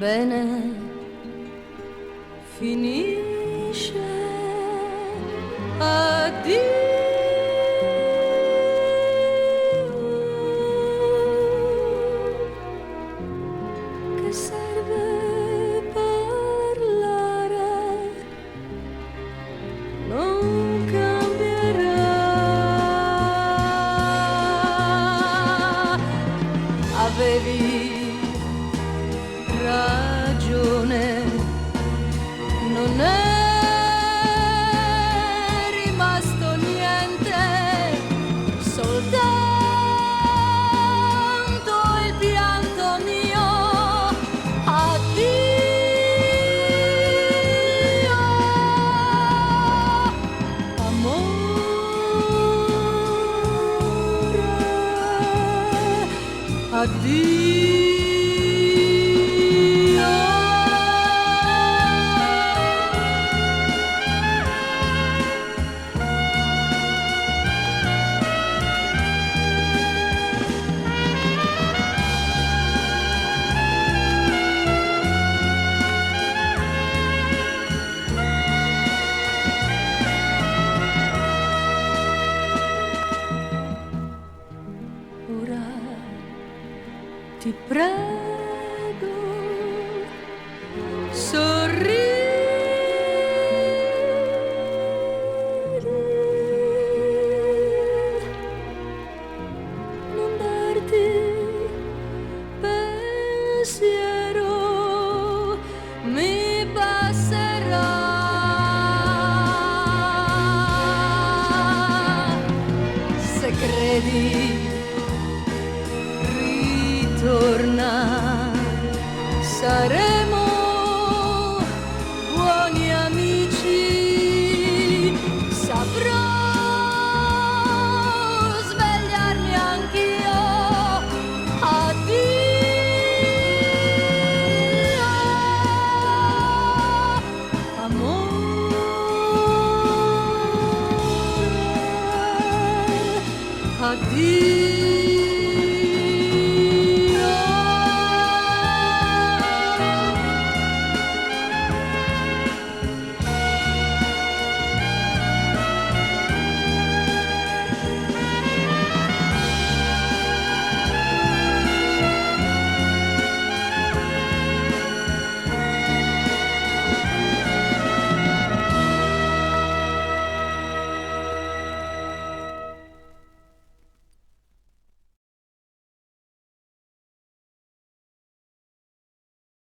bene finisce. Addio. Che serve parlare, non cambierà. Avevi ragione, non è rimasto niente, soltanto il pianto mio. Addio, amore, addio. Ora ti prego, sorridi, non darti pensiero, mi passerà. Se credi ritorna, saremo buoni amici, saprò svegliarmi anch'io. Addio, amore, addio.